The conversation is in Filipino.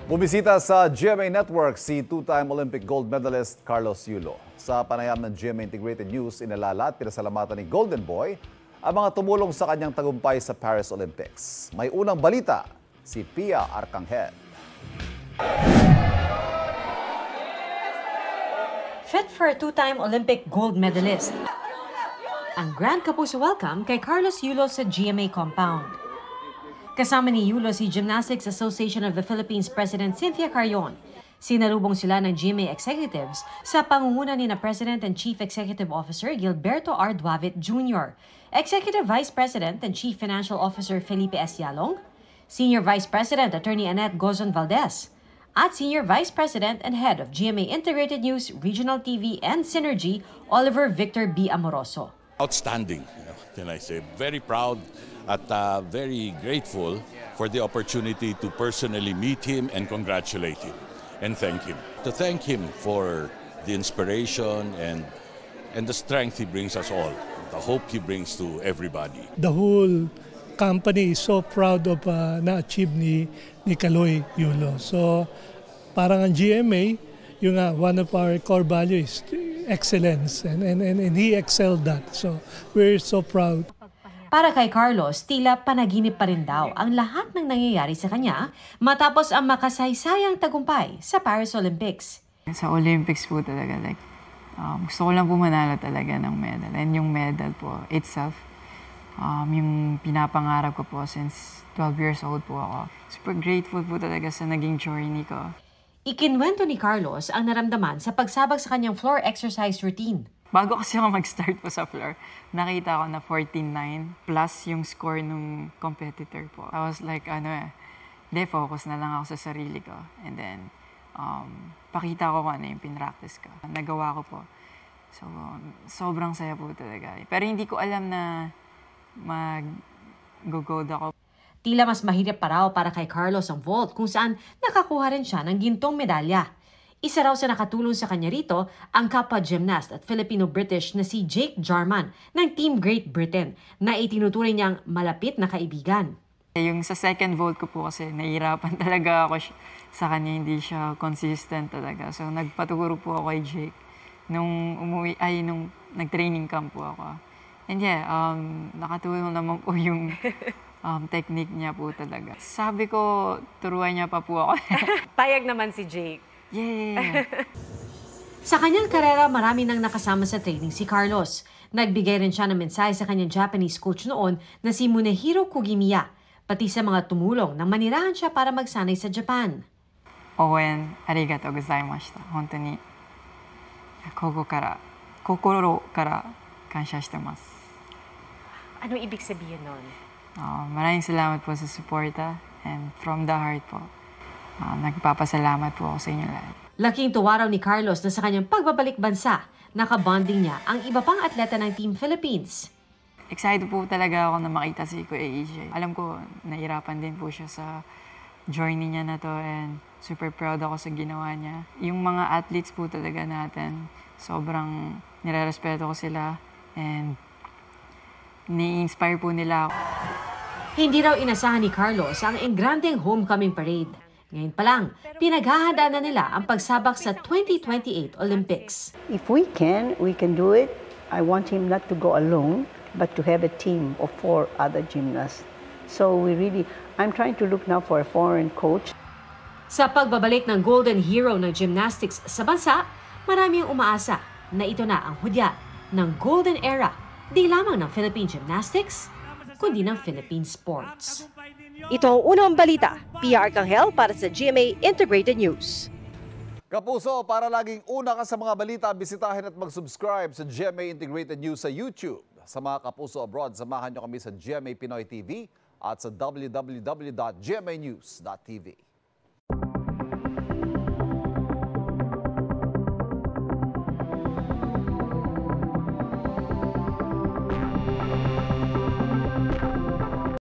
Bumisita sa GMA Network si two-time Olympic gold medalist Carlos Yulo. Sa panayam ng GMA Integrated News, inalala at pinasalamatan ni Golden Boy ang mga tumulong sa kanyang tagumpay sa Paris Olympics. May unang balita, si Pia Arcangel. Fit for a two-time Olympic gold medalist. Ang grand kapuso welcome kay Carlos Yulo sa GMA compound. Kasama ni Yulo si Gymnastics Association of the Philippines President Cynthia Carrion. Sinalubong sila ng GMA executives sa pangunguna ni na President and Chief Executive Officer Gilberto R. Duavit Jr., Executive Vice President and Chief Financial Officer Felipe S. Yalong, Senior Vice President Attorney Annette Gozon Valdez, at Senior Vice President and Head of GMA Integrated News, Regional TV, and Synergy, Oliver Victor B. Amoroso. Outstanding, can I say. Very proud at very grateful for the opportunity to personally meet him and congratulate him and thank him. To thank him for the inspiration and the strength he brings us all, the hope he brings to everybody. The whole company is so proud of na-achieve ni Kaloy Yulo. So parang ang GMA, yung one of our core values is excellence and he excelled that. So we're so proud. Para kay Carlos, tila panaginip pa rin daw ang lahat ng nangyayari sa kanya matapos ang makasaysayang tagumpay sa Paris Olympics. Sa Olympics po talaga, gusto ko lang po manalo talaga ng medal. And yung medal po itself, yung pinapangarap ko po since 12 years old po ako. Super grateful po talaga sa naging journey ko. Ikinwento ni Carlos ang naramdaman sa pagsabak sa kanyang floor exercise routine. Bago kasi ako mag-start po sa floor, nakita ko na 14-9 plus yung score nung competitor po. I was like, focus na lang ako sa sarili ko. And then, pakita ko kung ano yung pinractice ko. Nagawa ko po. So, sobrang saya po talaga. Pero hindi ko alam na mag-gold ako. Tila mas mahirap pa raw para kay Carlos ang vault kung saan nakakuha rin siya ng gintong medalya. Isa raw sa nakatulong sa kanya rito ang kapwa gymnast at Filipino-British na si Jake Jarman ng Team Great Britain na itinuturing niyang malapit na kaibigan. Yung sa second vault ko po kasi nahihirapan talaga ako sa kanya, hindi siya consistent talaga. So nagpaturo po ako kay Jake nung nag-training camp po ako. And yeah, nakatulong naman po yung technique niya po talaga. Sabi ko, turuan niya pa po ako. Payag naman si Jake. Yeah. Sa kanyang karera, marami nang nakasama sa training si Carlos. Nagbigay rin siya ng mensahe sa kanyang Japanese coach noon na si Munehiro Kugimiya, pati sa mga tumulong nang manirahan siya para magsanay sa Japan. Owen, arigatou gozaimashita. Honto ni kokoro kara kansha shitemasu. Ano ibig sabihin nun? Maraming salamat po sa suporta and from the heart po. Nagpapasalamat po ako sa inyo lahat. Laking tuwa raw ni Carlos na sa kanyang pagbabalik bansa, nakabonding niya ang iba pang atleta ng Team Philippines. Excited po talaga ako na makita si Kuya AJ. Alam ko, nahirapan din po siya sa journey niya na to and super proud ako sa ginawa niya. Yung mga athletes po talaga natin, sobrang nire-respeto ko sila and ni-inspire po nila ako. Hindi raw inasahan ni Carlos ang engrandeng homecoming parade. Ngayon pa lang, pinaghahandaan na nila ang pagsabak sa 2028 Olympics. If we can do it. I want him not to go alone, but to have a team of 4 other gymnasts. So I'm trying to look now for a foreign coach. Sa pagbabalik ng golden hero ng gymnastics sa bansa, marami ang umaasa na ito na ang hudya ng golden era, di lamang ng Philippine gymnastics, kundi ng Philippine sports. Ito ang unang balita. Pia Arcangel para sa GMA Integrated News. Kapuso, para laging una ka sa mga balita, bisitahin at mag-subscribe sa GMA Integrated News sa YouTube. Sa mga kapuso abroad, samahan nyo kami sa GMA Pinoy TV at sa www.gmanews.tv.